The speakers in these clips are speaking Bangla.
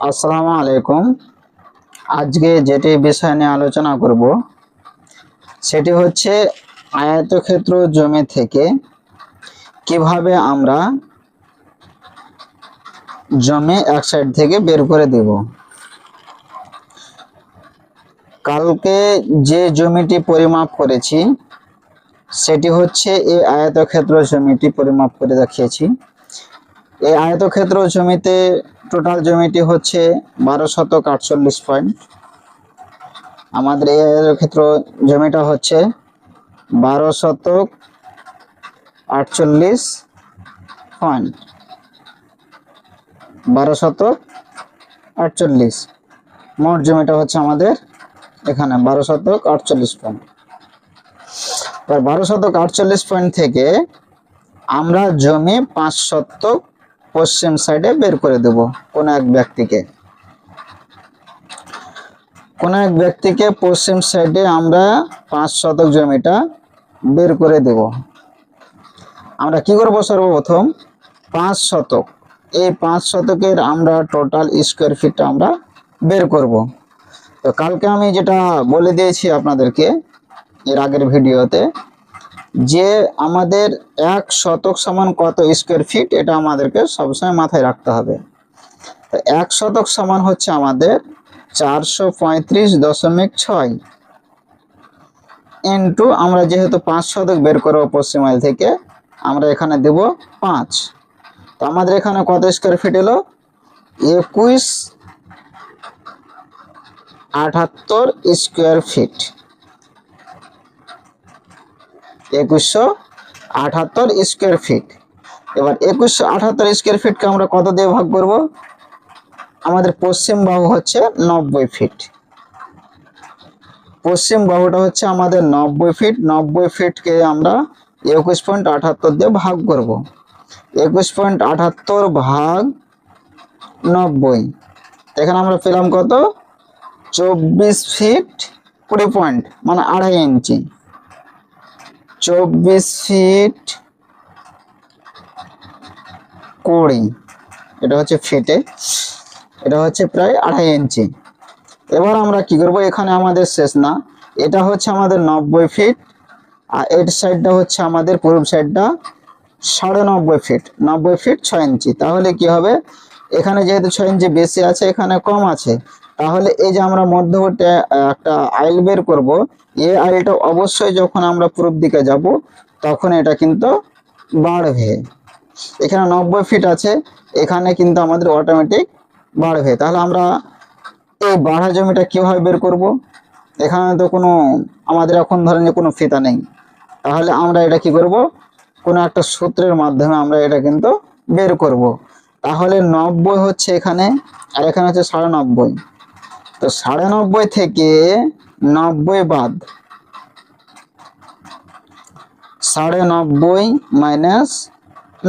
আসসালামু আলাইকুম। আজকে যেটি বিষয় নিয়ে আলোচনা করব সেটি হচ্ছে আয়তক্ষেত্র জমি থেকে কিভাবে আমরা জমি এক সাইড থেকে বের করে দেব। কালকে যে জমিটি পরিমাপ করেছি সেটি হচ্ছে এই আয়তক্ষেত্র জমিটি পরিমাপ করে দেখিয়েছি। এই আয়তক্ষেত্র জমিতে টোটাল জমিটি হচ্ছে 1248 পয়েন্ট। আমাদের এই আয়তক্ষেত্র জমিটা হচ্ছে 1248 পয়েন্ট। 1248 মোট জমিটা হচ্ছে আমাদের এখানে 1248 পয়েন্ট। 1248 পয়েন্ট থেকে আমরা জমি 5 শতক পশ্চিম সাইডে বের করে দেব। কোনো এক ব্যক্তিকে পশ্চিম সাইডে আমরা 5 শতক জমিটা বের করে দেব। আমরা কি করব? সর্বপ্রথম 5 শতক, এই 5 শতকের আমরা টোটাল স্কোয়ার ফিটটা আমরা বের করব। তো কালকে আমি যেটা বলে দিয়েছি আপনাদেরকে এর আগের ভিডিওতে, যে আমাদের 1 শতক সমান কত স্কোয়ার ফিট, এটা আমাদেরকে সবসময় মাথায় রাখতে হবে। তো 1 শতক সমান হচ্ছে আমাদের 435.6 ইন্টু, আমরা যেহেতু 5 শতক বের করবো পশ্চিমাইল থেকে, আমরা এখানে দেব 5। তো আমাদের এখানে কত স্কোয়ার ফিট এলো? 2178 স্কোয়ার ফিট। 2178 square feet. এবার 2178 স্কোয়ার ফিটকে আমরা কত দিয়ে ভাগ করব? আমাদের পশ্চিম বাহু হচ্ছে 90 ফিট। পশ্চিম বাহুটা হচ্ছে আমাদের 90 ফিট। 90 ফিটকে আমরা 21.78 দিয়ে ভাগ করব। 21.78 ভাগ 90, এখানে আমরা পেলাম কত? 24 ফিট 20 পয়েন্ট, মানে 2.5 ইঞ্চি। 24 ফিট 20, এটা হচ্ছে ফিটে, এটা হচ্ছে প্রায় 2.5 ইঞ্চি। এবার আমরা কি করব? এখানে আমাদের শেষ না, এটা হচ্ছে আমাদের 90 ফিট, আর এর সাইডটা হচ্ছে আমাদের পূর্ব সাইডটা 90.5 ফিট। 90 ফিট 6 ইঞ্চি। তাহলে কি হবে? এখানে যেহেতু 6 ইঞ্চি বেশি আছে, এখানে কম আছে, তাহলে এই যে আমরা মধ্যবর্তী একটা আইল বের করব, এই আইলটা অবশ্যই যখন আমরা পূর্ব দিকে যাব তখন এটা কিন্তু বাড়বে। এখানে 90 ফিট আছে, এখানে কিন্তু আমাদের অটোমেটিক বাড়বে। তাহলে আমরা এই বাড়া জমিটা কিভাবে বের করব? এখানে তো আমাদের এখন ধরেন যে কোনো ফিতা নেই, তাহলে আমরা এটা কি করব? কোনো একটা সূত্রের মাধ্যমে আমরা এটা কিন্তু বের করব। তাহলে 90 হচ্ছে এখানে, আর এখানে হচ্ছে 90.5। তো 90.5 থেকে 90 বাদ, 90.5 মাইনাস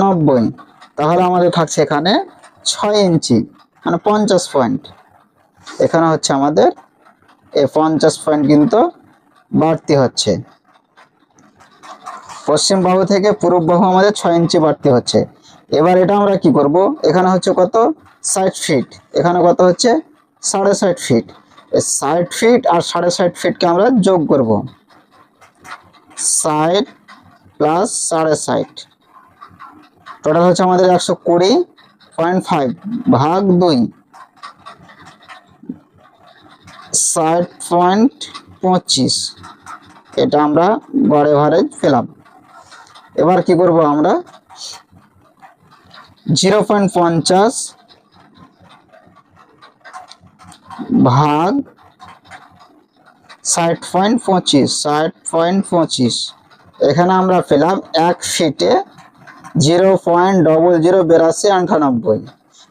90, তাহলে আমাদের থাকছে এখানে 6 ইঞ্চি, মানে 50 পয়েন্ট। এখানে হচ্ছে আমাদের এই 50 পয়েন্ট কিন্তু বাড়তি হচ্ছে। পশ্চিম বাহু থেকে পূর্ব বাহু আমাদের 6 ইঞ্চি বাড়তি হচ্ছে। এবার এটা আমরা কি করব? এখানে হচ্ছে কত? 60 ফিট, এখানে কত হচ্ছে? 60.5 ফিট। এই 60 ফিট আর 60.5 ফিটকে আমরা যোগ করব। 60 প্লাস 60.5 টোটাল হচ্ছে আমাদের 120.5 ভাগ 2, 60.25। এটা আমরা গড়ে ভারে পেলাম। এবার কি করব? আমরা 0.50 ভাগ 60.25, 60.25, এখানে আমরা পেলাম 1 ফিটে 0.008298।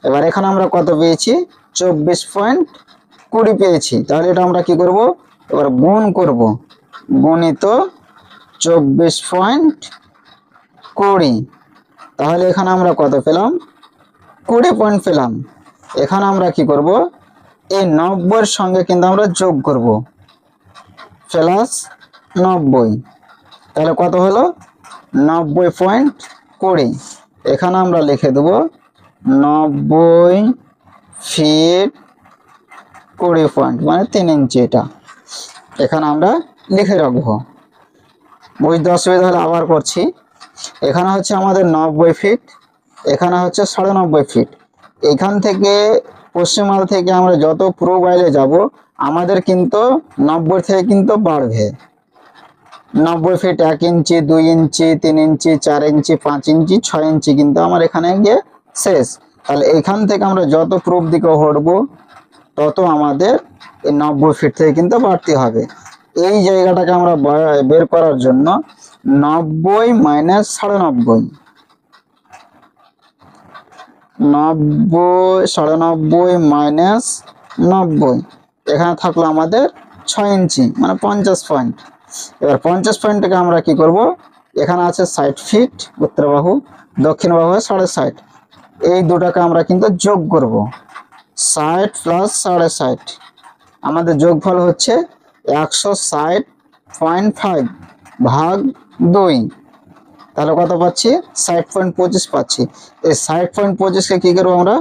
এবার এখানে আমরা কত পেয়েছি? 24.20 পেয়েছি। তাহলে এটা আমরা কি করব? এবার গুণ করব, গুণিত 24.20। তাহলে এখানে আমরা কত পেলাম? 20 পয়েন্ট পেলাম। এখানে আমরা কি করব? এই 90 এর সঙ্গে কিন্তু আমরা যোগ করব, প্লাস 90, তাহলে কত হলো? 90.20। এখানে আমরা লিখে দেব 90 ফিট 20 পয়েন্ট মানে 3 ইঞ্চি। এটা এখানে আমরা লিখে রাখবো। বুঝতে অসুবিধা হলে আবার করছি। এখানে হচ্ছে আমাদের 90 ফিট, এখানে হচ্ছে 90.5 ফিট। এখান থেকে পশ্চিমাল থেকে আমরা যত পূর্ব বাইরে যাব আমাদের কিন্তু 90 থেকে কিন্তু বাড়বে। 90 ফিট 1 ইঞ্চি, 2 ইঞ্চি, 3 ইঞ্চি, 4 ইঞ্চি, 5 ইঞ্চি, 6 ইঞ্চি কিন্তু আমার এখানে গিয়ে শেষ। তাহলে এখান থেকে আমরা যত পূর্ব দিকে হটবো তত আমাদের এই 90 ফিট থেকে কিন্তু বাড়তে হবে। এই জায়গাটাকে আমরা বের করার জন্য 90 মাইনাস 90.5, 90 মাইনাস 90, এখানে থাকলো আমাদের 6 ইঞ্চি মানে 50 পয়েন্ট। এবার 50 পয়েন্টটাকে আমরা কি করব, এখানে আছে 60 ফিট উত্তর বাহু, দক্ষিণ বাহু 60.5, এই দুটাকে আমরা কিন্তু যোগ করব। 60 প্লাস 60.5 আমাদের যোগফল হচ্ছে 160.5 ভাগ 2। তাহলে কত পাচ্ছি? 60.25 পাচ্ছি। এই 60.25কে কি করবো আমরা?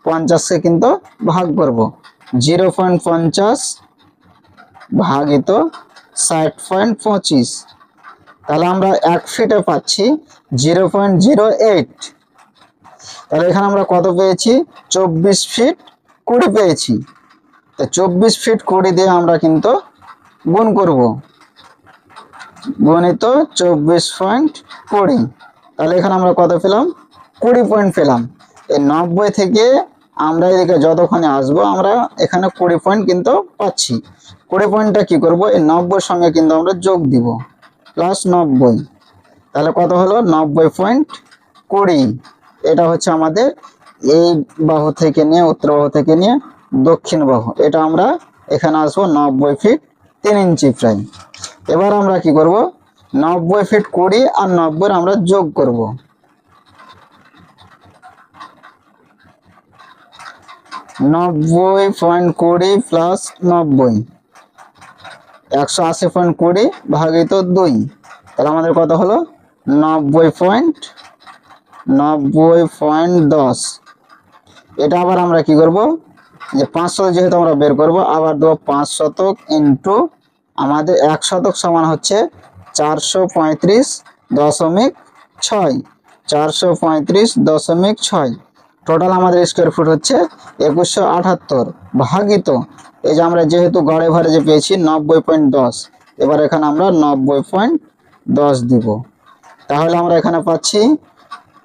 50কে কিন্তু ভাগ করব। 0.50 ভাগিত 60.25, তাহলে আমরা 1 ফিটে পাচ্ছি 0.08। তাহলে এখানে আমরা কত পেয়েছি? 24 ফিট 20 পেয়েছি। তো 24 ফিট 20 দিয়ে আমরা কিন্তু গুণ করব, গণিত 24.20। তাহলে এখানে আমরা কত পেলাম? 20 পয়েন্ট পেলাম। এই 90 থেকে আমরা এদিকে যতক্ষণে আসবো আমরা এখানে 20 পয়েন্ট কিন্তু পাচ্ছি। 20 পয়েন্টটা কি করব? এই 90 সঙ্গে কিন্তু আমরা যোগ দিব, প্লাস 90। তাহলে কত হলো? 90.20। এটা হচ্ছে আমাদের এই বাহু থেকে নিয়ে, উত্তর বাহু থেকে নিয়ে দক্ষিণ বাহু। এটা আমরা এখানে আসবো 90 ফিট 3 ইঞ্চি প্রায়। এবার আমরা কি করব? 90 ফিট 20 আর 90 আমরা যোগ করব। 90.20 প্লাস 90, 180.20 ভাগিত 2। তাহলে আমাদের কত হলো? 90.10। এটা আবার আমরা কি করব? যে 5 শতক যেহেতু আমরা বের করব, আবার দেবো 5 শতক ইন্টু আমাদের 1 শতক সমান হচ্ছে 435.6, 435.6। টোটাল আমাদের স্কোয়ার ফুট হচ্ছে 2178 ভাগিত, এই যে আমরা যেহেতু গড়ে ভারে যে পেয়েছি 90.10, এবার এখানে আমরা 90.10 দিব। তাহলে আমরা এখানে পাচ্ছি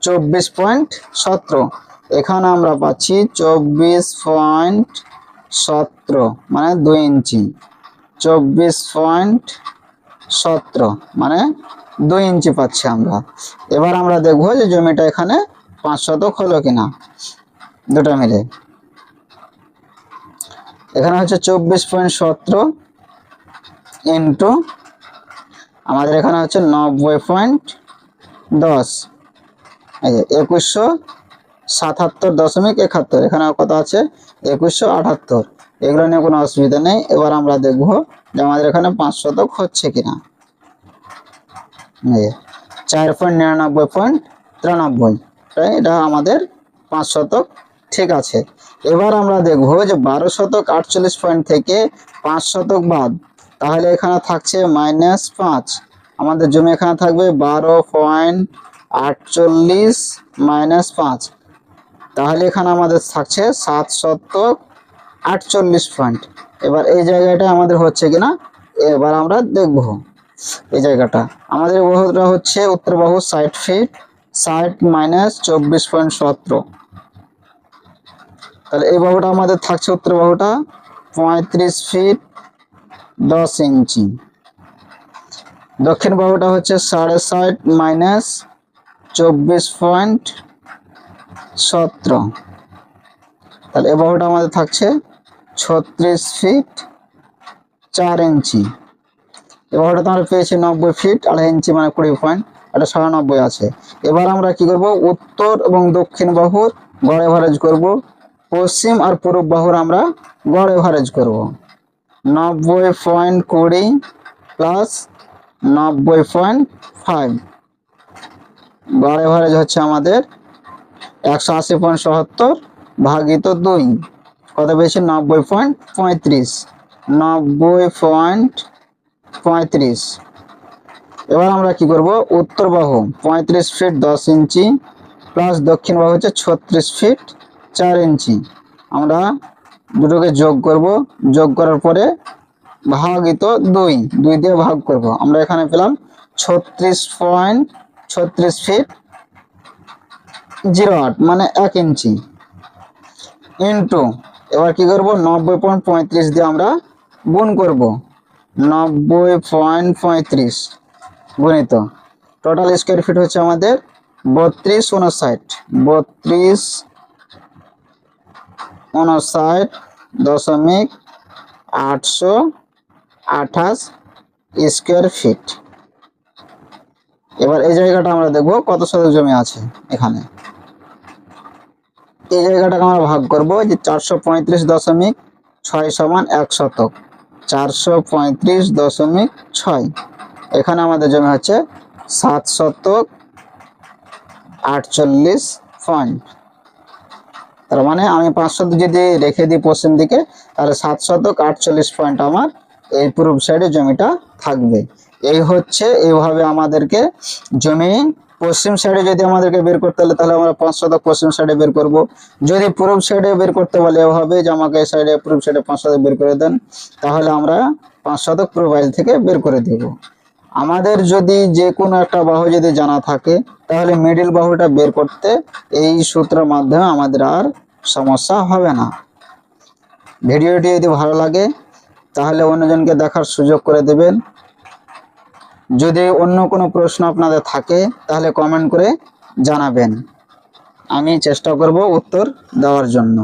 24.17, এখানে আমরা পাচ্ছি 24.17 মানে 2 ইঞ্চি। 24.17 মানে 2 ইঞ্চি পাচ্ছি আমরা। এবার আমরা দেখবো যে জমিটা এখানে 5 শতক হলো কিনা দুটা মিলে। এখানে হচ্ছে 24.17 ইন্টু আমাদের এখানে হচ্ছে 90.10, 2177.71। এখানে কত আছে? 2178। এগুলো নিয়ে কোনো অসুবিধা নেই। এবার আমরা দেখব যে আমাদের এখানে 5 শতক হচ্ছে কিনা। 4.99.93, এটা আমাদের 5 শতক ঠিক আছে। এবার আমরা দেখব যে 12 শতক 48 পয়েন্ট থেকে 5 শতক বাদ, তাহলে এখানে থাকছে -5। আমাদের জমি এখানে থাকবে 12.48 -5, তাহলে এখানে আমাদের থাকছে 7 শতক 48 পয়েন্ট। এবার এই জায়গাটা আমাদের হচ্ছে কিনা এবার আমরা দেখব। এই জায়গাটা আমাদের বাহুটা হচ্ছে উত্তর বাহু 60 ফিট, 60 মাইনাস 24.17, তাহলে এই বাহুটা আমাদের থাকছে উত্তর বাহুটা 35 ফিট 10 ইঞ্চি। দক্ষিণ বাহুটা হচ্ছে 60.5 মাইনাস 24.17, তাহলে এই বাহুটা আমাদের থাকছে 36 ফিট 4 ইঞ্চি। এই বাহুটা আমরা পেয়েছি 90 ফিট 2.5 ইঞ্চি মানে 20 পয়েন্ট, এটা 97 আছে। এবার আমরা কি করব? উত্তর এবং দক্ষিণ বাহুর গড় এভারেজ করব, পশ্চিম আর পূর্ব বাহুর আমরা গড় এভারেজ করব। 90.20 প্লাস 90.5, গড় এভারেজ হচ্ছে আমাদের 180.77 ভাগিত 2 কত পেয়েছি 90.35 90.35। এবার আমরা কি করব উত্তর বাহু 35 ফিট 10 ইঞ্চি প্লাস দক্ষিণ বাহু হচ্ছে 36 ফিট 4 ইঞ্চি। আমরা দুটোকে যোগ করব, যোগ করার পরে ভাগিত 2 দিয়ে ভাগ করব। আমরা এখানে পেলাম 36.36 ফিট 08 মানে 1 ইঞ্চি ইন্টু এবার কি করব 90.35 দিয়ে আমরা গুণ করব 90.35 গুণিত টোটাল স্কয়ার ফিট হচ্ছে আমাদের 3259.828 স্কয়ার ফিট। এবার এই জায়গাটা আমরা দেখব কত শতক জমি আছে। এখানে এই জায়গাটাকে আমরা ভাগ করব যে 435.6 সমান 1 শতক 435.6। এখানে আমাদের জমি হচ্ছে 7 শতক 48 পয়েন্ট। তার মানে আমি 5 শতক যদি রেখে দিই পশ্চিম দিকে তাহলে 7 শতক 48 পয়েন্ট আমার এই পূর্ব সাইডে জমিটা থাকবে। এই হচ্ছে এইভাবে আমাদেরকে জমি পশ্চিম সাইডে যদি আমাদেরকে বের করতে হলে তাহলে আমরা 5 শতক পশ্চিম সাইডে বের করব। যদি পূর্ব সাইডে বের করতে বলে এভাবে যে আমাকে এই সাইডে পূর্ব সাইডে 5 শতক বের করে দেন তাহলে আমরা 5 শতক প্রোফাইল থেকে বের করে দেব। আমাদের যদি যে কোনো একটা বাহু যদি জানা থাকে তাহলে মিডল বাহুটা বের করতে এই সূত্রের মাধ্যমে আমাদের আর সমস্যা হবে না। ভিডিওটি যদি ভালো লাগে তাহলে অন্যজনকে দেখার সুযোগ করে দেবেন। যদি অন্য কোনো প্রশ্ন আপনাদের থাকে তাহলে কমেন্ট করে জানাবেন, আমি চেষ্টা করব উত্তর দেওয়ার জন্য।